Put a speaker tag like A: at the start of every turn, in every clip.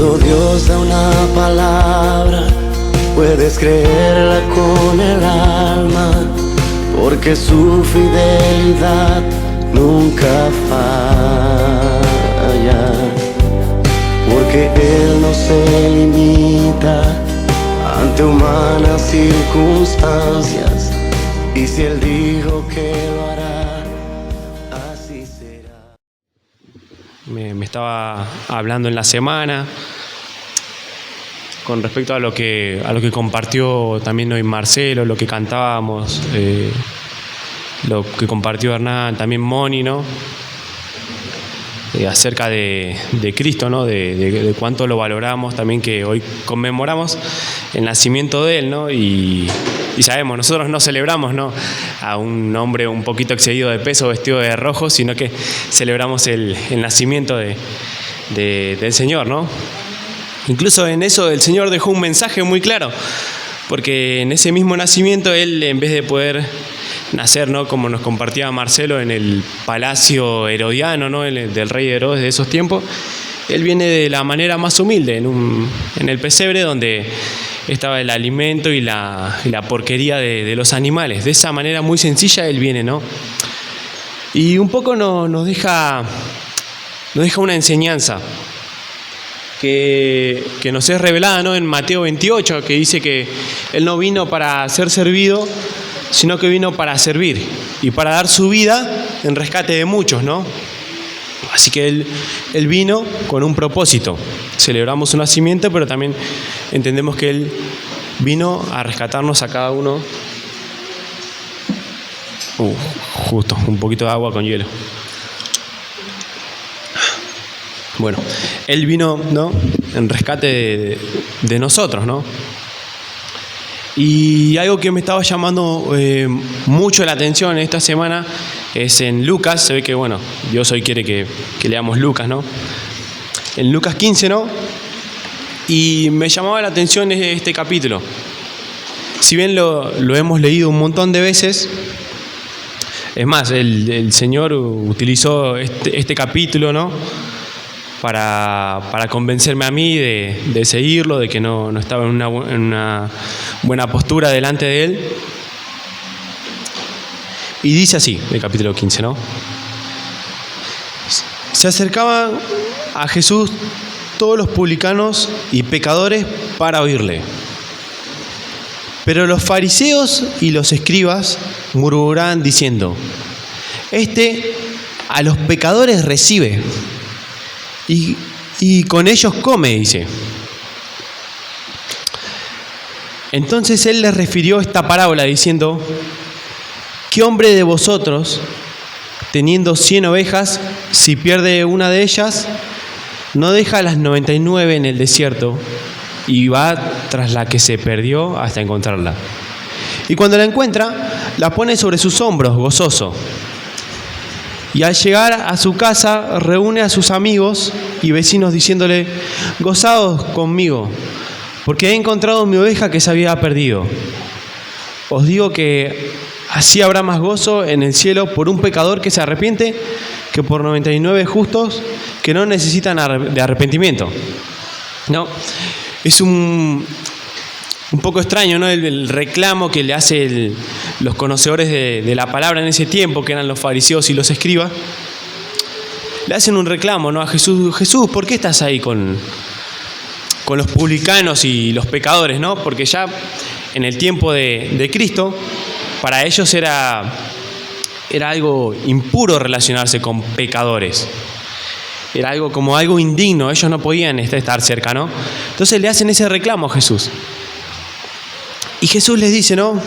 A: Cuando Dios da una palabra, puedes creerla con el alma, porque su fidelidad nunca falla, porque Él no se limita ante humanas circunstancias, y si Él dijo que lo hará, así será.
B: Me estaba hablando en la semana con respecto a lo que compartió también hoy Marcelo, lo que cantábamos, lo que compartió Hernán, también Moni, ¿no? Acerca de Cristo, ¿no? De cuánto lo valoramos, también que hoy conmemoramos el nacimiento de Él, ¿no? Y sabemos, nosotros no celebramos, ¿no?, a un hombre un poquito excedido de peso, vestido de rojo, sino que celebramos el nacimiento del Señor, ¿no? Incluso en eso el Señor dejó un mensaje muy claro, porque en ese mismo nacimiento Él, en vez de poder nacer, ¿no?, como nos compartía Marcelo, en el palacio herodiano, ¿no?, del rey Herodes de esos tiempos, Él viene de la manera más humilde, en el pesebre donde estaba el alimento y la porquería de los animales. De esa manera muy sencilla Él viene, ¿no? Y un poco nos deja una enseñanza que nos es revelada, ¿no?, en Mateo 28, que dice que Él no vino para ser servido, sino que vino para servir y para dar su vida en rescate de muchos, ¿no? Así que Él vino con un propósito. Celebramos su nacimiento, pero también entendemos que Él vino a rescatarnos a cada uno. Justo, un poquito de agua con hielo. Bueno, Él vino, ¿no?, en rescate de nosotros, ¿no? Y algo que me estaba llamando mucho la atención esta semana es en Lucas. Se ve que, bueno, Dios hoy quiere que leamos Lucas, ¿no? En Lucas 15, ¿no? Y me llamaba la atención este capítulo. Si bien lo hemos leído un montón de veces, es más, el Señor utilizó este capítulo, ¿no?, para convencerme a mí de seguirlo, de que no estaba en una buena postura delante de Él. Y dice así, el capítulo 15, ¿no? Se acercaban a Jesús todos los publicanos y pecadores para oírle. Pero los fariseos y los escribas murmuraban diciendo: Este a los pecadores recibe y con ellos come, dice. Entonces Él les refirió esta parábola diciendo: ¿Qué hombre de vosotros, teniendo 100 ovejas, si pierde una de ellas, no deja las 99 en el desierto y va tras la que se perdió hasta encontrarla? Y cuando la encuentra, la pone sobre sus hombros, gozoso. Y al llegar a su casa, reúne a sus amigos y vecinos diciéndole: Gozaos conmigo, porque he encontrado mi oveja que se había perdido. Os digo que así habrá más gozo en el cielo por un pecador que se arrepiente que por 99 justos que no necesitan de arrepentimiento. ¿No? Es un poco extraño, ¿no?, el reclamo que le hace los conocedores de la palabra en ese tiempo, que eran los fariseos y los escribas. Le hacen un reclamo, ¿no?, a Jesús: Jesús, ¿por qué estás ahí con los publicanos y los pecadores, ¿no? Porque ya en el tiempo de Cristo, para ellos era algo impuro relacionarse con pecadores. Era algo indigno, ellos no podían estar cerca, ¿no? Entonces le hacen ese reclamo a Jesús. Y Jesús les dice, ¿no?,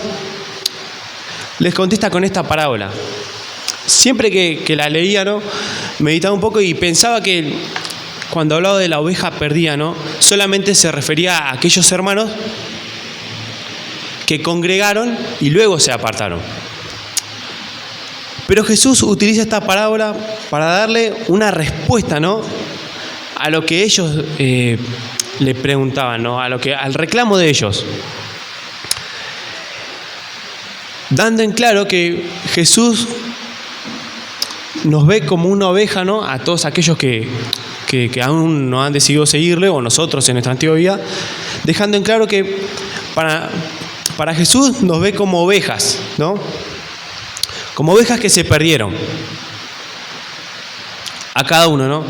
B: les contesta con esta parábola. Siempre que la leía, ¿no?, meditaba un poco y pensaba que cuando hablaba de la oveja perdida, ¿no?, solamente se refería a aquellos hermanos que congregaron y luego se apartaron. Pero Jesús utiliza esta parábola para darle una respuesta, ¿no?, a lo que ellos le preguntaban, ¿no?, al reclamo de ellos. Dando en claro que Jesús nos ve como una oveja, ¿no?, a todos aquellos que que aún no han decidido seguirle, o nosotros en nuestra antigua vida, dejando en claro que para Jesús nos ve como ovejas, ¿no? Como ovejas que se perdieron. A cada uno, ¿no?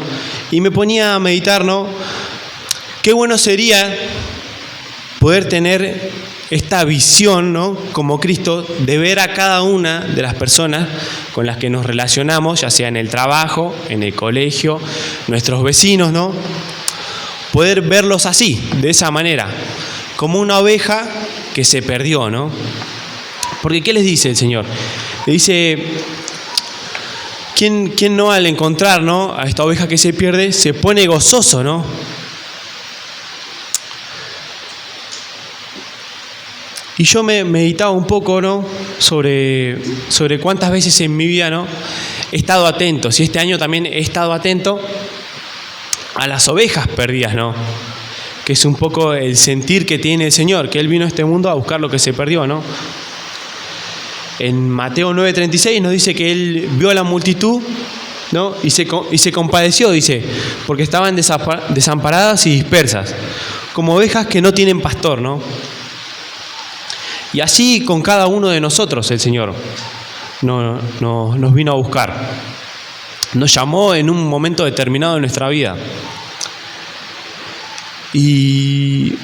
B: Y me ponía a meditar, ¿no? Qué bueno sería poder tener esta visión, ¿no? Como Cristo, de ver a cada una de las personas con las que nos relacionamos, ya sea en el trabajo, en el colegio, nuestros vecinos, ¿no? Poder verlos así, de esa manera, como una oveja que se perdió, ¿no? Porque ¿qué les dice el Señor? Le dice, ¿quién no al encontrar, ¿no?, a esta oveja que se pierde, se pone gozoso, ¿no? Y yo me meditaba un poco, ¿no?, sobre cuántas veces en mi vida, ¿no?, he estado atento. Si este año también he estado atento a las ovejas perdidas, ¿no? Que es un poco el sentir que tiene el Señor, que Él vino a este mundo a buscar lo que se perdió, ¿no? En Mateo 9:36 nos dice que Él vio a la multitud, ¿no?, y se compadeció, dice, porque estaban desamparadas y dispersas, como ovejas que no tienen pastor, ¿no? Y así con cada uno de nosotros el Señor nos vino a buscar. Nos llamó en un momento determinado de nuestra vida. Y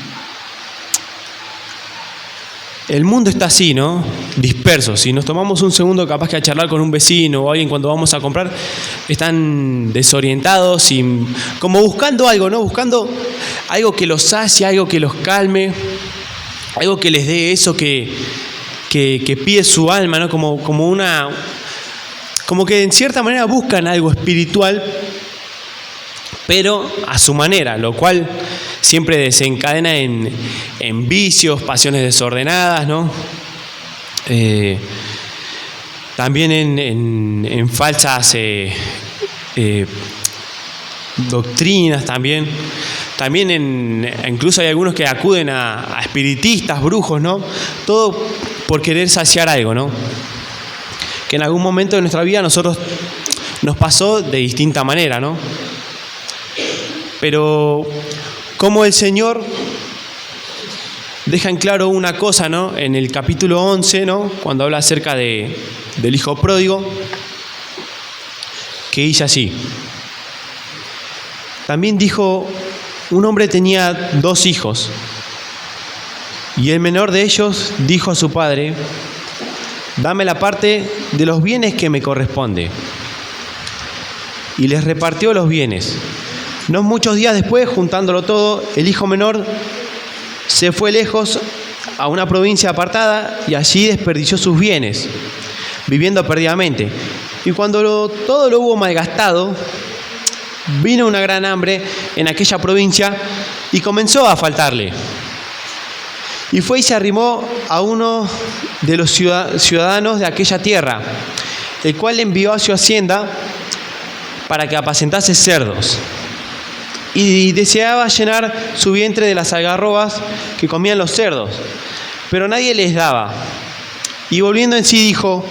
B: el mundo está así, ¿no? Disperso. Si nos tomamos un segundo capaz que a charlar con un vecino o alguien cuando vamos a comprar, están desorientados y como buscando algo, ¿no? Buscando algo que los sacie, algo que los calme, algo que les dé eso que pide su alma, ¿no? Como que en cierta manera buscan algo espiritual, pero a su manera, lo cual siempre desencadena en vicios, pasiones desordenadas, ¿no? También en falsas doctrinas también. También incluso hay algunos que acuden a espiritistas, brujos, ¿no? Todo por querer saciar algo, ¿no? Que en algún momento de nuestra vida nos pasó de distinta manera, ¿no? Pero como el Señor deja en claro una cosa, ¿no? En el capítulo 11, ¿no?, cuando habla acerca del hijo pródigo, que dice así. También dijo, un hombre tenía 2 hijos, y el menor de ellos dijo a su padre, dame la parte de los bienes que me corresponde. Y les repartió los bienes. No muchos días después, juntándolo todo, el hijo menor se fue lejos a una provincia apartada y allí desperdició sus bienes, viviendo perdidamente. Y cuando todo lo hubo malgastado, vino una gran hambre en aquella provincia y comenzó a faltarle. Y fue y se arrimó a uno de los ciudadanos de aquella tierra, el cual le envió a su hacienda para que apacentase cerdos. Y deseaba llenar su vientre de las algarrobas que comían los cerdos, pero nadie les daba. Y volviendo en sí dijo,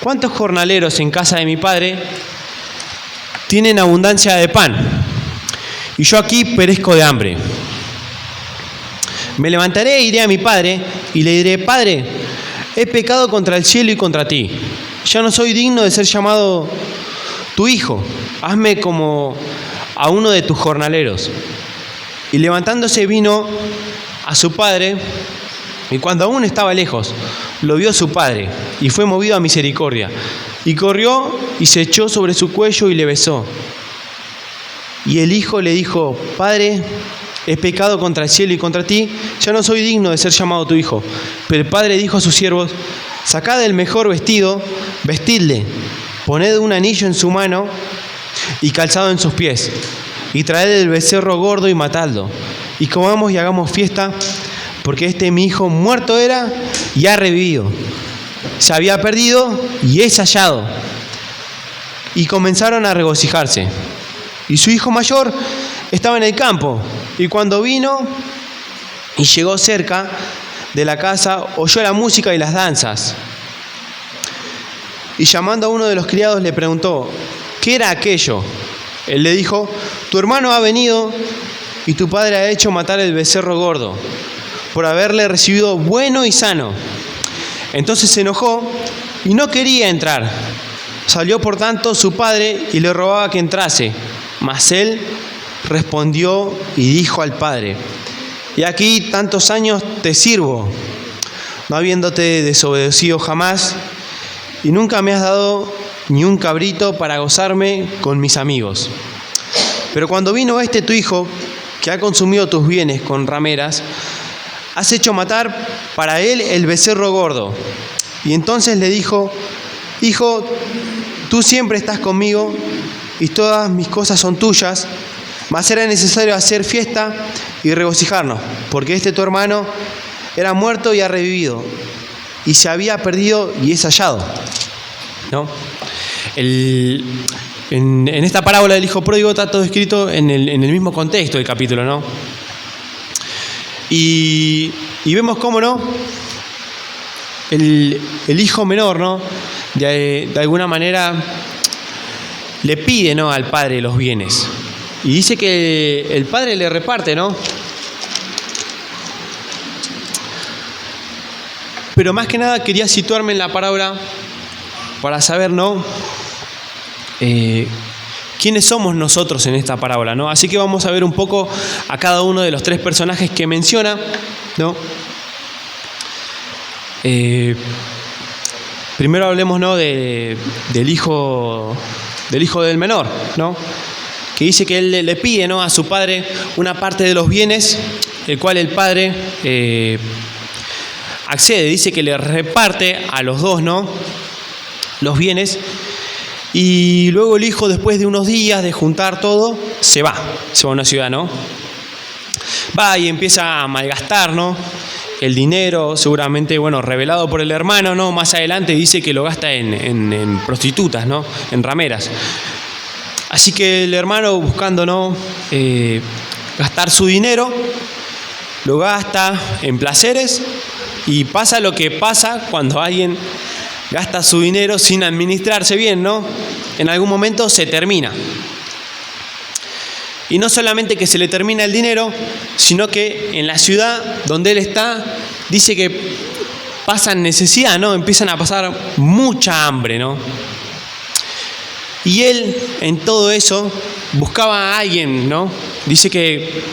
B: ¿cuántos jornaleros en casa de mi padre tienen abundancia de pan? Y yo aquí perezco de hambre. Me levantaré e iré a mi padre y le diré, Padre, he pecado contra el cielo y contra ti. Ya no soy digno de ser llamado tu hijo. Hazme como a uno de tus jornaleros. Y levantándose vino a su padre, y cuando aún estaba lejos, lo vio su padre, y fue movido a misericordia. Y corrió y se echó sobre su cuello y le besó. Y el hijo le dijo, Padre, he pecado contra el cielo y contra ti, ya no soy digno de ser llamado tu hijo. Pero el padre dijo a sus siervos, sacad el mejor vestido, vestidle, poned un anillo en su mano y calzado en sus pies, y traed el becerro gordo y matadlo, y comamos y hagamos fiesta, porque este mi hijo muerto era y ha revivido, se había perdido y es hallado. Y comenzaron a regocijarse. Y su hijo mayor estaba en el campo, y cuando vino y llegó cerca de la casa, oyó la música y las danzas. Y llamando a uno de los criados le preguntó, ¿qué era aquello? Él le dijo, tu hermano ha venido y tu padre ha hecho matar el becerro gordo, por haberle recibido bueno y sano. Entonces se enojó y no quería entrar. Salió por tanto su padre y le rogaba que entrase. Mas él respondió y dijo al padre: y aquí tantos años te sirvo, no habiéndote desobedecido jamás, y nunca me has dado ni un cabrito para gozarme con mis amigos. Pero cuando vino tu hijo, que ha consumido tus bienes con rameras, has hecho matar para él el becerro gordo. Y entonces le dijo: hijo, tú siempre estás conmigo y todas mis cosas son tuyas, mas era necesario hacer fiesta y regocijarnos, porque tu hermano era muerto y ha revivido, y se había perdido y es hallado, ¿no? En esta parábola del hijo pródigo está todo escrito en el mismo contexto del capítulo, ¿no? Y vemos cómo, ¿no?, el hijo menor, ¿no?, de alguna manera le pide, ¿no?, al padre los bienes. Y dice que el padre le reparte, ¿no? Pero más que nada quería situarme en la parábola para saber, ¿no?, quiénes somos nosotros en esta parábola, ¿no? Así que vamos a ver un poco a cada uno de los tres personajes que menciona, ¿no? Primero hablemos, ¿no?, del hijo del menor, ¿no?, que dice que él le pide, ¿no?, a su padre una parte de los bienes, el cual el padre accede. Dice que le reparte a los dos, ¿no?, los bienes, y luego el hijo, después de unos días de juntar todo, se va a una ciudad, ¿no? Va y empieza a malgastar, ¿no?, el dinero, seguramente, bueno, revelado por el hermano, ¿no? Más adelante dice que lo gasta en prostitutas, ¿no?, en rameras. Así que el hermano, buscando, ¿no?, gastar su dinero, lo gasta en placeres, y pasa lo que pasa cuando alguien gasta su dinero sin administrarse bien, ¿no? En algún momento se termina. Y no solamente que se le termina el dinero, sino que en la ciudad donde él está, dice que pasan necesidad, ¿no? Empiezan a pasar mucha hambre, ¿no? Y él, en todo eso, buscaba a alguien, ¿no? Dice que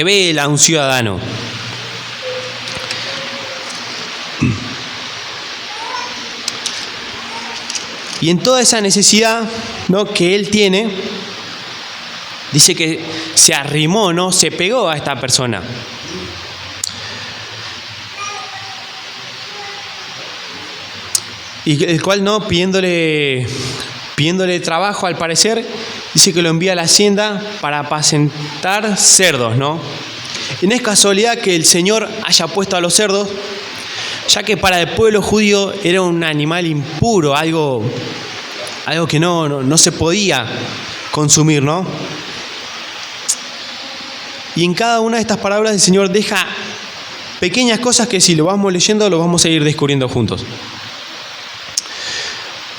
B: vela a un ciudadano. Y en toda esa necesidad, ¿no?, que él tiene, dice que se arrimó, ¿no?, se pegó a esta persona. Y el cual, ¿no?, pidiéndole trabajo, al parecer, dice que lo envía a la hacienda para apacentar cerdos, ¿no? Y no es casualidad que el Señor haya puesto a los cerdos, ya que para el pueblo judío era un animal impuro, algo que no se podía consumir, ¿no? Y en cada una de estas palabras el Señor deja pequeñas cosas que, si lo vamos leyendo, lo vamos a ir descubriendo juntos.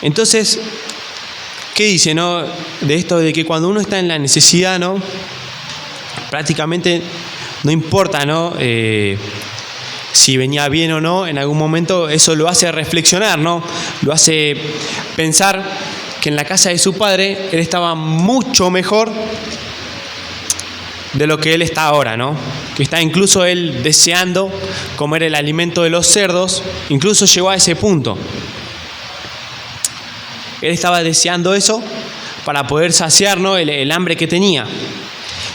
B: Entonces, ¿qué dice, no?, de esto de que cuando uno está en la necesidad, ¿no?, prácticamente no importa, ¿no?, si venía bien o no, en algún momento eso lo hace reflexionar, ¿no? Lo hace pensar que en la casa de su padre él estaba mucho mejor de lo que él está ahora, ¿no? Que está incluso él deseando comer el alimento de los cerdos, incluso llegó a ese punto. Él estaba deseando eso para poder saciar, ¿no?, el hambre que tenía.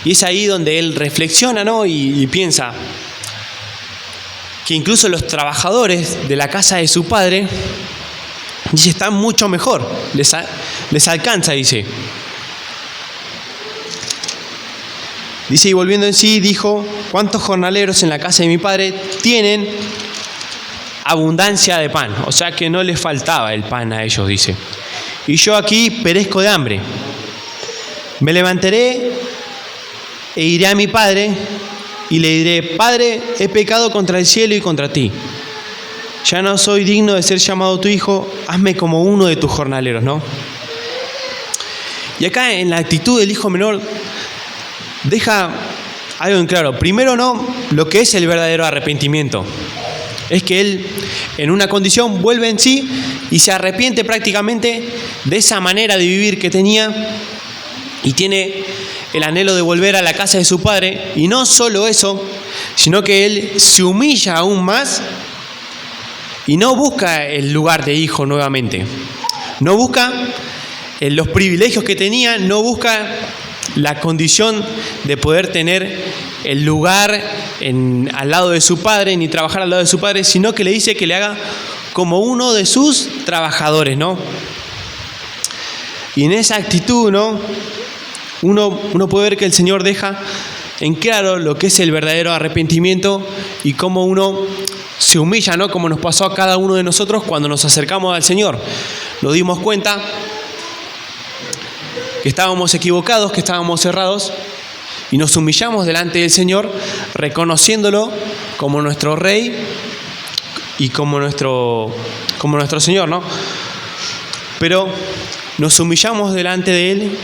B: Y es ahí donde él reflexiona, ¿no?, y piensa que incluso los trabajadores de la casa de su padre, dice, están mucho mejor, les alcanza, dice. Dice, y volviendo en sí, dijo: ¿cuántos jornaleros en la casa de mi padre tienen abundancia de pan? O sea que no les faltaba el pan a ellos, dice. Y yo aquí perezco de hambre. Me levantaré e iré a mi padre y le diré: Padre, he pecado contra el cielo y contra ti. Ya no soy digno de ser llamado tu hijo, hazme como uno de tus jornaleros, ¿no? Y acá, en la actitud del hijo menor, deja algo en claro. Primero, ¿no?, lo que es el verdadero arrepentimiento. Es que él, en una condición, vuelve en sí y se arrepiente prácticamente de esa manera de vivir que tenía y tiene el anhelo de volver a la casa de su padre. Y no solo eso, sino que él se humilla aún más y no busca el lugar de hijo nuevamente. No busca los privilegios que tenía, no busca la condición de poder tener el lugar al lado de su padre, ni trabajar al lado de su padre, sino que le dice que le haga como uno de sus trabajadores, ¿no? Y en esa actitud, ¿no?, uno puede ver que el Señor deja en claro lo que es el verdadero arrepentimiento y cómo uno se humilla, ¿no?, como nos pasó a cada uno de nosotros cuando nos acercamos al Señor. Nos dimos cuenta que estábamos equivocados, que estábamos errados, y nos humillamos delante del Señor, reconociéndolo como nuestro Rey y como nuestro Señor, ¿no? Pero nos humillamos delante de Él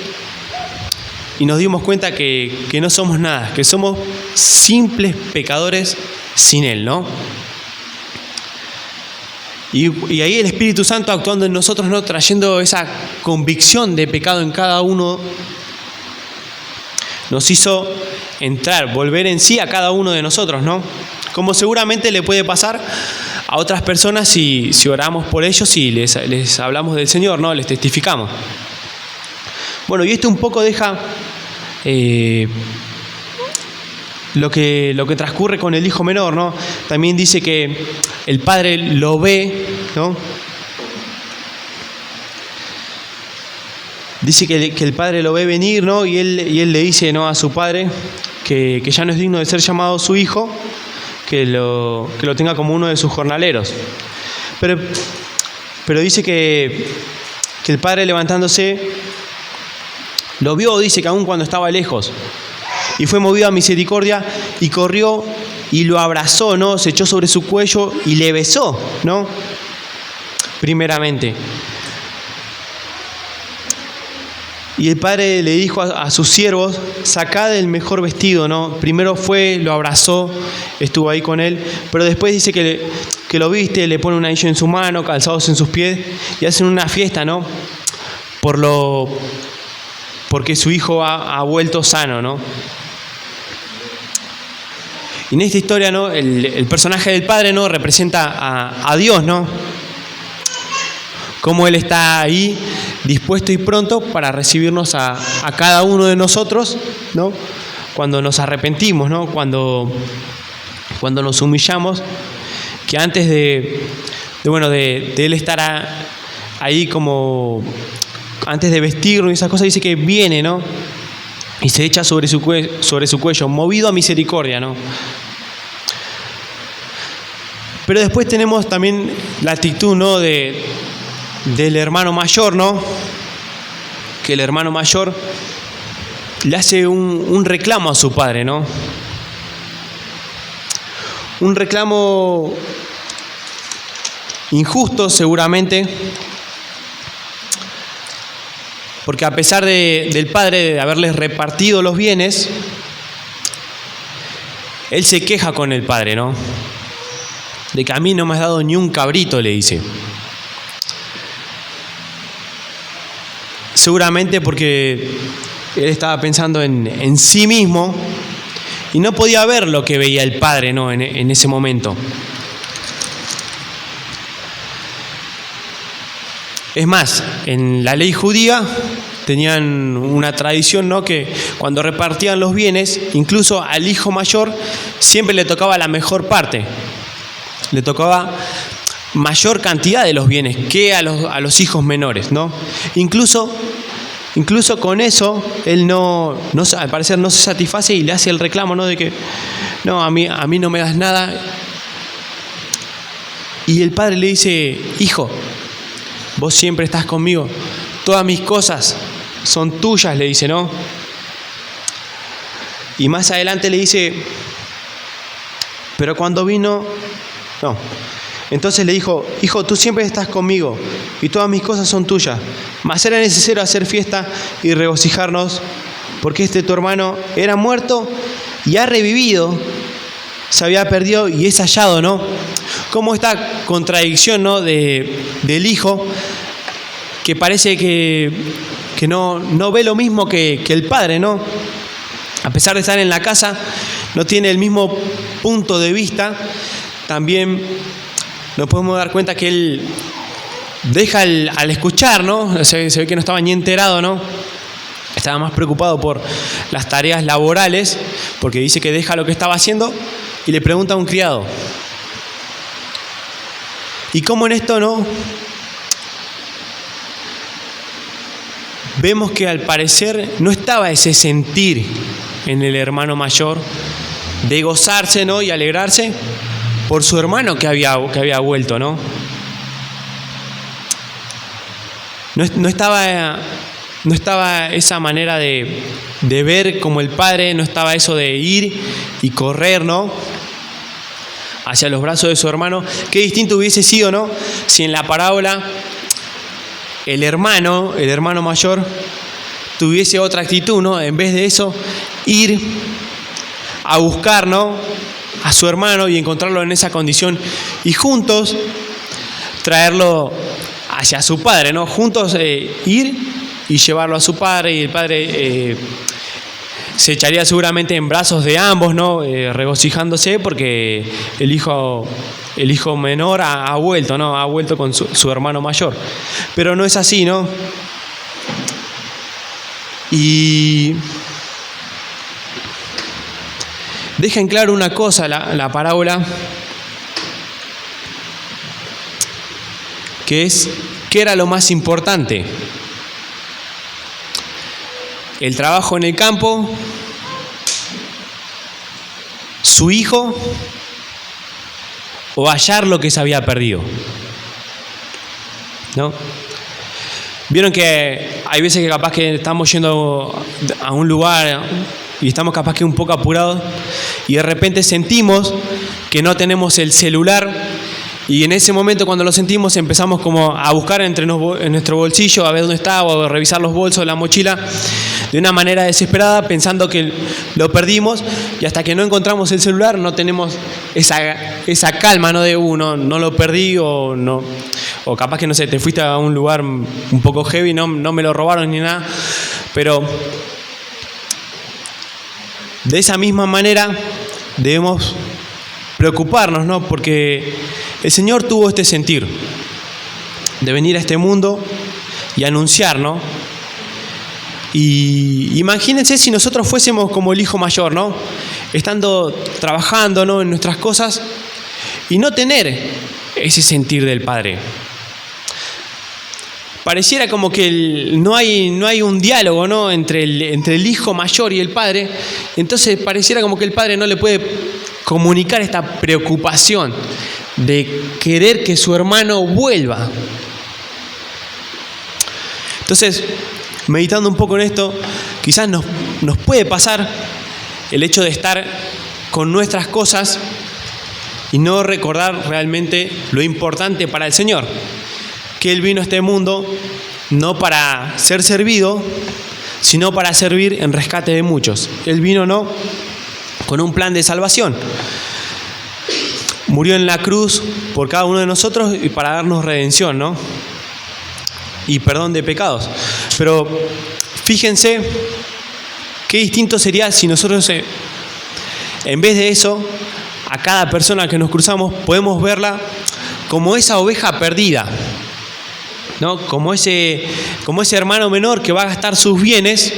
B: y nos dimos cuenta que no somos nada, que somos simples pecadores sin Él, ¿no? Y ahí el Espíritu Santo actuando en nosotros, ¿no?, trayendo esa convicción de pecado en cada uno, nos hizo entrar, volver en sí a cada uno de nosotros, ¿no? Como seguramente le puede pasar a otras personas si oramos por ellos y les hablamos del Señor, ¿no?, les testificamos. Bueno, y esto un poco deja lo que transcurre con el hijo menor, ¿no? También dice que el padre lo ve, ¿no? Dice que el padre lo ve venir, ¿no? Y él le dice, ¿no?, a su padre que ya no es digno de ser llamado su hijo, que lo tenga como uno de sus jornaleros. Pero dice que el padre, levantándose, lo vio, dice que aún cuando estaba lejos, y fue movido a misericordia y corrió y lo abrazó, ¿no? Se echó sobre su cuello y le besó, ¿no?, primeramente. Y el padre le dijo a sus siervos: sacad el mejor vestido, ¿no? Primero fue, lo abrazó, estuvo ahí con él, pero después dice que lo viste, le pone un anillo en su mano, calzados en sus pies, y hacen una fiesta, ¿no?, porque su hijo ha vuelto sano, ¿no? Y en esta historia, ¿no?, el personaje del padre, ¿no?, representa a Dios, ¿no? Cómo Él está ahí, dispuesto y pronto para recibirnos a cada uno de nosotros, ¿no?, cuando nos arrepentimos, ¿no?, cuando nos humillamos, que antes de Él estar ahí como, antes de vestirnos y esas cosas, dice que viene, ¿no?, y se echa sobre su cuello, movido a misericordia, ¿no? Pero después tenemos también la actitud, ¿no?, del hermano mayor, ¿no?, que el hermano mayor le hace un reclamo a su padre, ¿no? Un reclamo injusto seguramente, porque a pesar del padre de haberles repartido los bienes, él se queja con el padre, ¿no?, de que a mí no me has dado ni un cabrito, le dice. Seguramente porque él estaba pensando en sí mismo y no podía ver lo que veía el padre, ¿no?, en ese momento. Es más, en la ley judía tenían una tradición, ¿no?, que cuando repartían los bienes, incluso al hijo mayor siempre le tocaba la mejor parte. Le tocaba mayor cantidad de los bienes que a los hijos menores, ¿no? Incluso con eso, él no, al parecer no se satisface y le hace el reclamo, ¿no?, de que no, a mí no me das nada. Y el padre le dice: hijo, vos siempre estás conmigo, todas mis cosas son tuyas, le dice, ¿no? Y más adelante le dice: pero cuando vino, no. Entonces le dijo: hijo, tú siempre estás conmigo y todas mis cosas son tuyas, mas era necesario hacer fiesta y regocijarnos, porque tu hermano era muerto y ha revivido, se había perdido y es hallado, ¿no? Como esta contradicción, ¿no? del hijo, que parece que no ve lo mismo que el padre, ¿no? A pesar de estar en la casa, no tiene el mismo punto de vista. También nos podemos dar cuenta que él deja al escuchar, ¿no? Se ve que no estaba ni enterado, ¿no? Estaba más preocupado por las tareas laborales, porque dice que deja lo que estaba haciendo y le pregunta a un criado. Y como en esto, ¿no? Vemos que al parecer no estaba ese sentir en el hermano mayor de gozarse, ¿no? Y alegrarse por su hermano que había vuelto, ¿no? No estaba esa manera de ver como el padre, no estaba eso de ir y correr, ¿no? Hacia los brazos de su hermano. Qué distinto hubiese sido, ¿no? Si en la parábola el hermano mayor tuviese otra actitud, ¿no? En vez de eso, ir a buscar, ¿no? A su hermano y encontrarlo en esa condición y juntos traerlo hacia su padre, ¿no? Juntos ir y llevarlo a su padre, y el padre se echaría seguramente en brazos de ambos, ¿no? Regocijándose porque el hijo menor ha vuelto, ¿no? Ha vuelto con su hermano mayor. Pero no es así, ¿no? Y deja en claro una cosa la parábola, que es, ¿qué era lo más importante? El trabajo en el campo, su hijo, o hallar lo que se había perdido, ¿no? Vieron que hay veces que capaz que estamos yendo a un lugar y estamos capaz que un poco apurados y de repente sentimos que no tenemos el celular, y en ese momento cuando lo sentimos empezamos como a buscar en nuestro bolsillo a ver dónde está, o a revisar los bolsos, la mochila, de una manera desesperada, pensando que lo perdimos, y hasta que no encontramos el celular no tenemos esa calma, ¿no? De no lo perdí, o no, o capaz que no sé, te fuiste a un lugar un poco heavy, no me lo robaron ni nada, pero de esa misma manera debemos preocuparnos, ¿no? Porque el Señor tuvo este sentir de venir a este mundo y anunciar, ¿no? Y imagínense si nosotros fuésemos como el hijo mayor, ¿no? Estando trabajando, ¿no? En nuestras cosas y no tener ese sentir del Padre. Pareciera como que no hay un diálogo, ¿no? entre el hijo mayor y el padre. Entonces pareciera como que el padre no le puede comunicar esta preocupación de querer que su hermano vuelva. Entonces, meditando un poco en esto, quizás nos puede pasar el hecho de estar con nuestras cosas y no recordar realmente lo importante para el Señor, que Él vino a este mundo no para ser servido, sino para servir en rescate de muchos. Él vino, ¿no?, con un plan de salvación. Murió en la cruz por cada uno de nosotros y para darnos redención, ¿no? Y perdón de pecados. Pero fíjense qué distinto sería si nosotros, en vez de eso, a cada persona que nos cruzamos podemos verla como esa oveja perdida, ¿no? Como ese hermano menor que va a gastar sus bienes,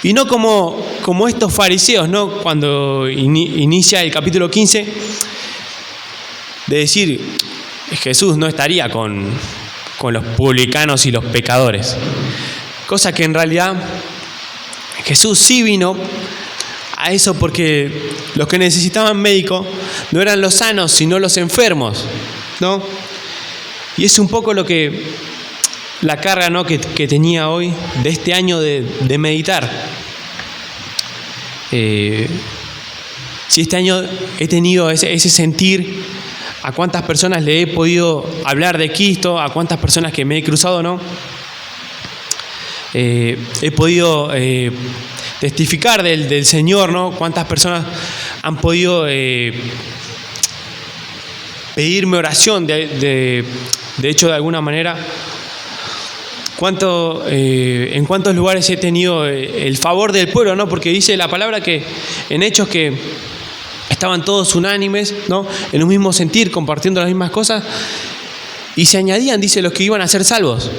B: y no como estos fariseos, ¿no? Cuando inicia el capítulo 15, de decir, Jesús no estaría con los publicanos y los pecadores. Cosa que en realidad Jesús sí vino a eso, porque los que necesitaban médico no eran los sanos, sino los enfermos, ¿no? Y es un poco lo que la carga, ¿no?, que tenía hoy de este año de meditar. Si este año he tenido ese sentir, a cuántas personas le he podido hablar de Cristo, a cuántas personas que me he cruzado, ¿no? he podido testificar del Señor, ¿no? Cuántas personas han podido pedirme oración, de hecho, de alguna manera, en cuántos lugares he tenido el favor del pueblo, ¿no? Porque dice la palabra que en Hechos que estaban todos unánimes, ¿no? En un mismo sentir, compartiendo las mismas cosas, y se añadían, dice, los que iban a ser salvos.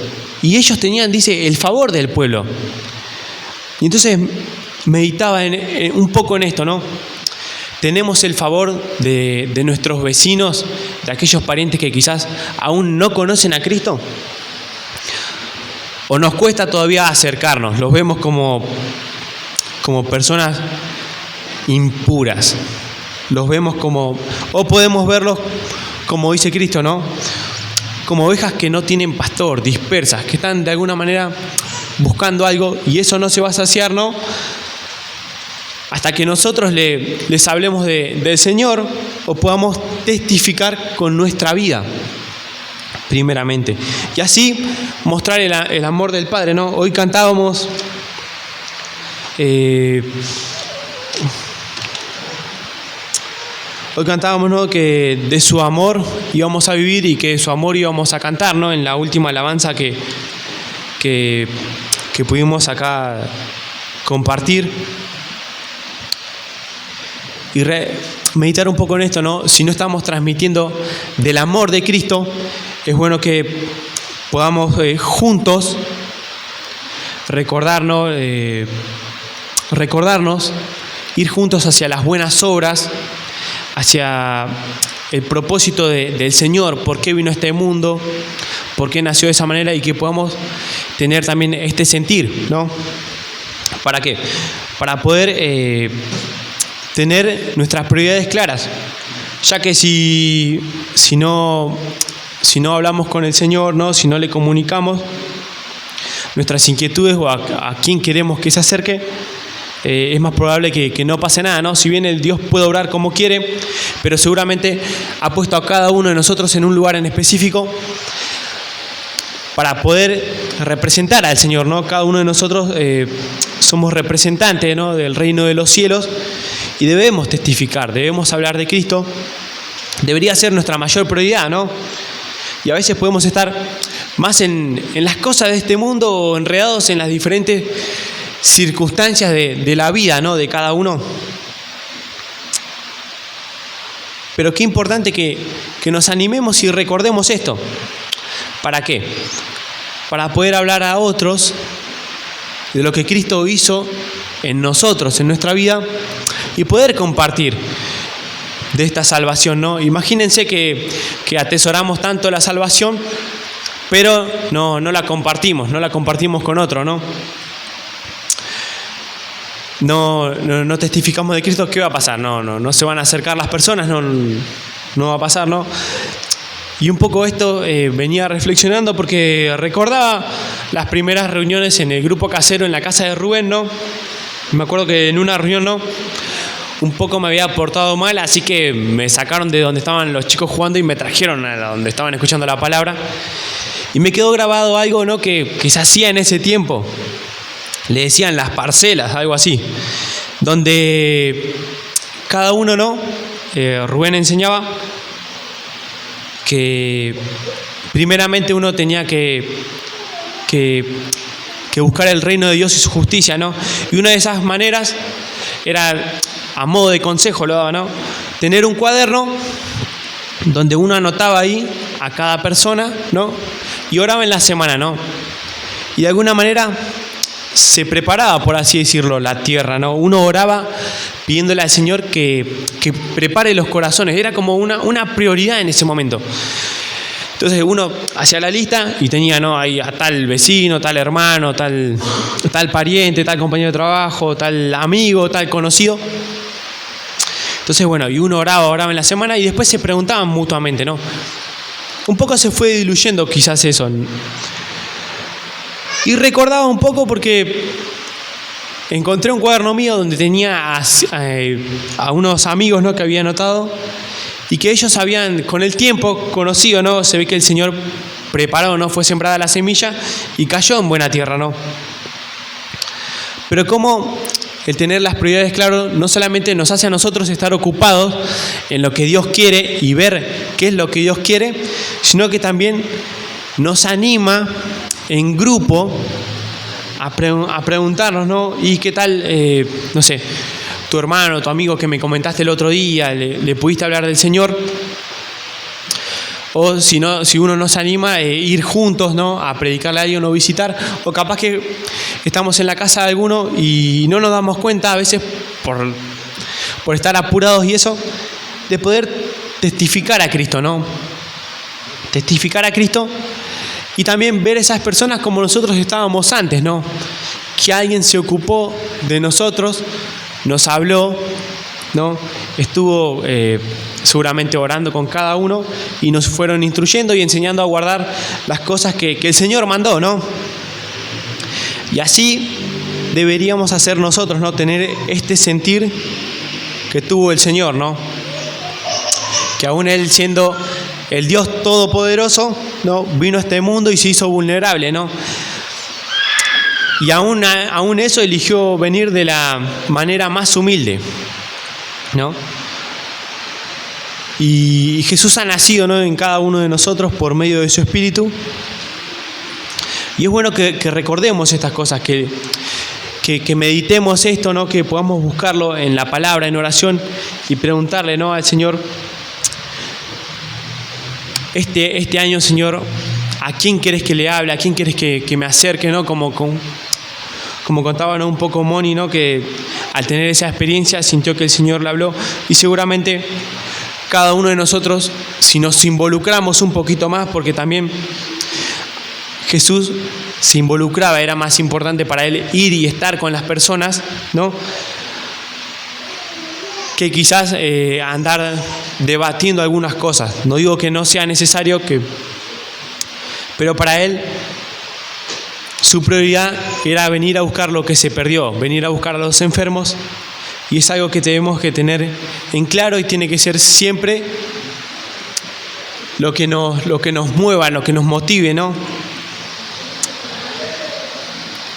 B: Y ellos tenían, dice, el favor del pueblo. Y entonces meditaba un poco en esto, ¿no? Tenemos el favor de nuestros vecinos, de aquellos parientes que quizás aún no conocen a Cristo. ¿O nos cuesta todavía acercarnos? Los vemos como personas impuras. Los vemos o podemos verlos como dice Cristo, ¿no? Como ovejas que no tienen pastor, dispersas, que están de alguna manera buscando algo y eso no se va a saciar, ¿no? Hasta que nosotros les hablemos del Señor o podamos testificar con nuestra vida, primeramente. Y así mostrar el amor del Padre, ¿no? Hoy cantábamos ¿no? Que de su amor íbamos a vivir y que de su amor íbamos a cantar, ¿no? En la última alabanza que pudimos acá compartir. Y meditar un poco en esto, ¿no? Si no estamos transmitiendo del amor de Cristo, es bueno que podamos juntos recordarnos, ir juntos hacia las buenas obras, hacia el propósito del Señor, por qué vino a este mundo, por qué nació de esa manera y que podamos tener también este sentir, ¿no? ¿Para qué? Para poder tener nuestras prioridades claras, ya que si no hablamos con el Señor, ¿no? Si no le comunicamos nuestras inquietudes o a quién queremos que se acerque, es más probable que no pase nada, ¿no? Si bien el Dios puede obrar como quiere, pero seguramente ha puesto a cada uno de nosotros en un lugar en específico para poder representar al Señor, ¿no? Cada uno de nosotros somos representantes, ¿no? Del reino de los cielos y debemos testificar, debemos hablar de Cristo. Debería ser nuestra mayor prioridad, ¿no? Y a veces podemos estar más en las cosas de este mundo o enredados en las diferentes circunstancias de la vida, ¿no? De cada uno. Pero qué importante que nos animemos y recordemos esto. ¿Para qué? Para poder hablar a otros de lo que Cristo hizo en nosotros, en nuestra vida, y poder compartir de esta salvación, ¿no? Imagínense que atesoramos tanto la salvación, pero no la compartimos con otro, ¿no? No testificamos de Cristo. ¿Qué va a pasar? No se van a acercar las personas, no va a pasar, ¿no? Y un poco esto venía reflexionando porque recordaba las primeras reuniones en el grupo casero en la casa de Rubén, ¿no? Me acuerdo que en una reunión, ¿no? Un poco me había portado mal, así que me sacaron de donde estaban los chicos jugando y me trajeron a donde estaban escuchando la palabra. Y me quedó grabado algo, ¿no? que se hacía en ese tiempo. Le decían las parcelas, algo así. Donde cada uno, ¿no? Rubén enseñaba que primeramente uno tenía que buscar el reino de Dios y su justicia, ¿no? Y una de esas maneras era, a modo de consejo lo daba, ¿no? Tener un cuaderno donde uno anotaba ahí a cada persona, ¿no? Y oraba en la semana, ¿no? Y de alguna manera se preparaba, por así decirlo, la tierra, ¿no? Uno oraba pidiéndole al Señor que prepare los corazones. Era como una prioridad en ese momento. Entonces uno hacía la lista y tenía, ¿no? Ahí a tal vecino, tal hermano, tal pariente, tal compañero de trabajo, tal amigo, tal conocido. Entonces, bueno, y uno oraba en la semana y después se preguntaban mutuamente, ¿no? Un poco se fue diluyendo quizás eso. Y recordaba un poco porque encontré un cuaderno mío donde tenía a unos amigos, ¿no? Que había anotado y que ellos habían, con el tiempo, conocido, ¿no? Se ve que el Señor preparó, ¿no? Fue sembrada la semilla y cayó en buena tierra, ¿no? Pero cómo el tener las prioridades claras no solamente nos hace a nosotros estar ocupados en lo que Dios quiere y ver qué es lo que Dios quiere, sino que también nos anima en grupo a preguntarnos, ¿no? ¿Y qué tal, no sé, tu hermano, tu amigo que me comentaste el otro día, le pudiste hablar del Señor? O si no, si uno no se anima a ir juntos, ¿no?, a predicarle a alguien o visitar, o capaz que estamos en la casa de alguno y no nos damos cuenta, a veces por estar apurados y eso, de poder testificar a Cristo, ¿no? Testificar a Cristo y también ver esas personas como nosotros estábamos antes, ¿no? Que alguien se ocupó de nosotros, nos habló, ¿no? Estuvo seguramente orando con cada uno y nos fueron instruyendo y enseñando a guardar las cosas que el Señor mandó, ¿no? Y así deberíamos hacer nosotros, ¿no? Tener este sentir que tuvo el Señor, ¿no? Que aún Él, siendo el Dios todopoderoso, ¿no?, vino a este mundo y se hizo vulnerable, ¿no? Y aún eso eligió venir de la manera más humilde, ¿no? Y Jesús ha nacido, ¿no?, en cada uno de nosotros por medio de su Espíritu. Y es bueno que recordemos estas cosas, que meditemos esto, ¿no?, que podamos buscarlo en la palabra, en oración, y preguntarle, ¿no?, al Señor, este año, Señor, ¿a quién quieres que le hable? ¿A quién quieres que me acerque? ¿No? Como contaba, ¿no?, un poco Moni, ¿no?, que al tener esa experiencia sintió que el Señor le habló. Y seguramente cada uno de nosotros, si nos involucramos un poquito más, porque también Jesús se involucraba, era más importante para Él ir y estar con las personas, ¿no?, que quizás andar debatiendo algunas cosas. No digo que no sea necesario, pero para Él su prioridad era venir a buscar lo que se perdió, venir a buscar a los enfermos, y es algo que tenemos que tener en claro y tiene que ser siempre lo que nos mueva, lo que nos motive, ¿no?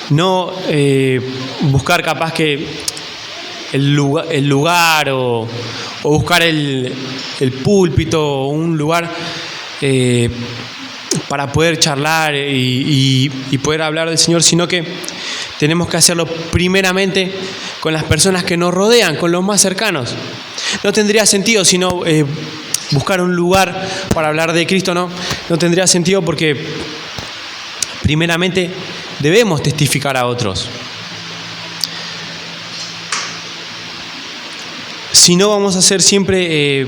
B: No buscar capaz que el lugar o buscar el púlpito o un lugar para poder charlar y poder hablar del Señor, sino que tenemos que hacerlo primeramente con las personas que nos rodean, con los más cercanos. No tendría sentido sino buscar un lugar para hablar de Cristo, no tendría sentido, porque primeramente debemos testificar a otros. Si no, vamos a ser siempre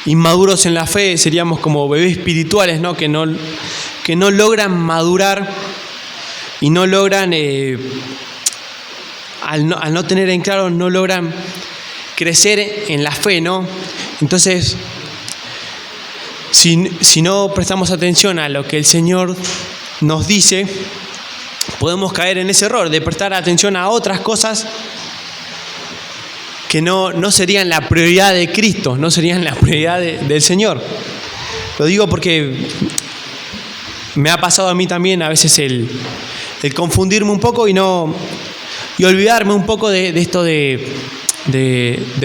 B: inmaduros en la fe, seríamos como bebés espirituales, ¿no?, que no logran madurar y no logran, al no tener en claro, no logran crecer en la fe, ¿no? Entonces, si no prestamos atención a lo que el Señor nos dice, podemos caer en ese error de prestar atención a otras cosas que no serían la prioridad de Cristo, no serían la prioridad del Señor. Lo digo porque me ha pasado a mí también a veces el confundirme un poco y olvidarme un poco de esto de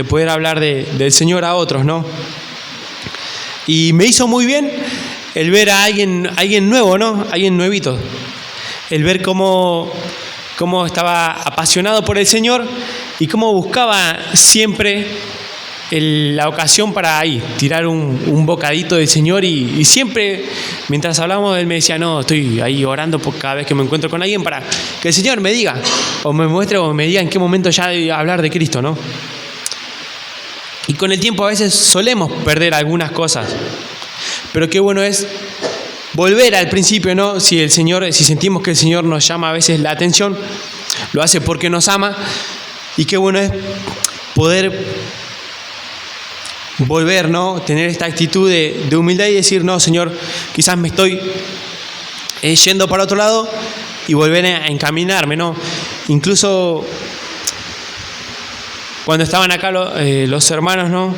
B: poder hablar del Señor a otros, ¿no? Y me hizo muy bien el ver a alguien nuevo, ¿no? Alguien nuevito. El ver cómo estaba apasionado por el Señor y cómo buscaba siempre la ocasión para tirar un bocadito del Señor, y siempre mientras hablábamos él me decía, no, estoy ahí orando por cada vez que me encuentro con alguien para que el Señor me diga o me muestre o me diga en qué momento ya de hablar de Cristo, ¿no? Y con el tiempo a veces solemos perder algunas cosas, pero qué bueno es volver al principio, ¿no? Si sentimos que el Señor nos llama a veces la atención, lo hace porque nos ama, y qué bueno es poder volver, ¿no? Tener esta actitud de humildad y decir, no, Señor, quizás me estoy yendo para otro lado, y volver a encaminarme, ¿no? Incluso cuando estaban acá los hermanos, ¿no?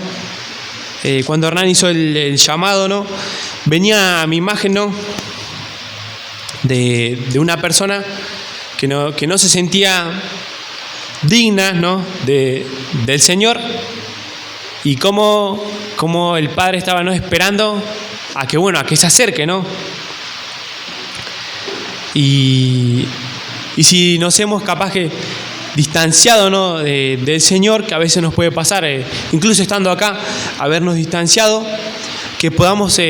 B: Cuando Hernán hizo el llamado, ¿no?, venía a mi imagen, ¿no?, de una persona que no se sentía digna, ¿no?, del Señor, y cómo el Padre estaba, ¿no?, esperando a que se acerque, ¿no? Y si nos hemos capaz que distanciado, ¿no?, del Señor, que a veces nos puede pasar, incluso estando acá, habernos distanciado, que podamos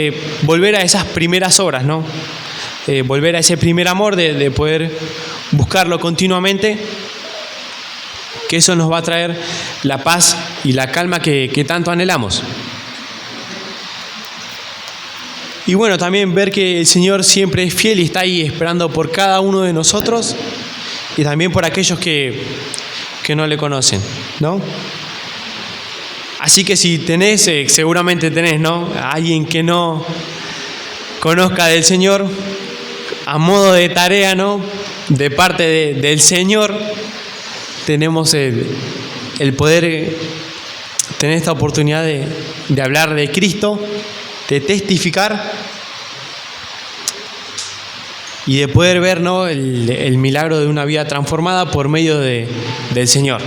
B: volver a esas primeras obras, ¿no? Volver a ese primer amor de poder buscarlo continuamente, que eso nos va a traer la paz y la calma que tanto anhelamos. Y bueno, también ver que el Señor siempre es fiel y está ahí esperando por cada uno de nosotros y también por aquellos que no le conocen, ¿no? Así que si tenés, seguramente tenés, ¿no?, a alguien que no conozca del Señor, a modo de tarea, ¿no?, de parte del Señor, tenemos el poder tener esta oportunidad de hablar de Cristo, de testificar y de poder ver, ¿no?, el milagro de una vida transformada por medio del Señor.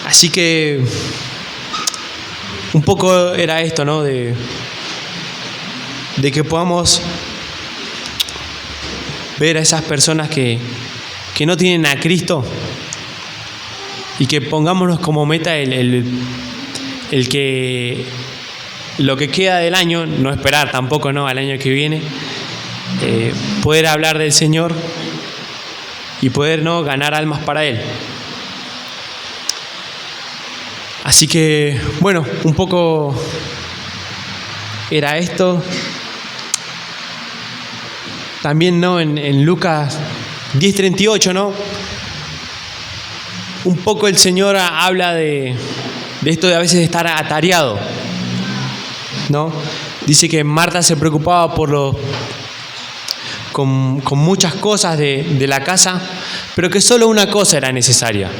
B: Así que un poco era esto, ¿no?, de que podamos ver a esas personas que no tienen a Cristo y que pongámonos como meta el que lo que queda del año, no esperar tampoco, ¿no?, al año que viene, poder hablar del Señor y poder, ¿no?, ganar almas para Él. Así que, bueno, un poco era esto. También, ¿no?, en Lucas 10:38, ¿no?, un poco el Señor habla de esto de a veces estar atareado, ¿no? Dice que Marta se preocupaba con muchas cosas de la casa, pero que solo una cosa era necesaria.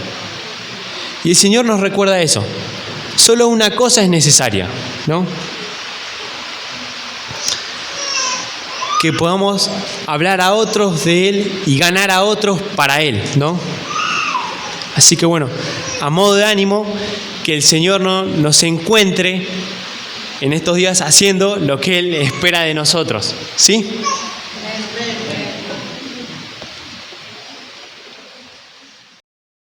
B: Y el Señor nos recuerda eso. Solo una cosa es necesaria, ¿no? Que podamos hablar a otros de Él y ganar a otros para Él, ¿no? Así que bueno, a modo de ánimo, que el Señor nos encuentre en estos días haciendo lo que Él espera de nosotros, ¿sí?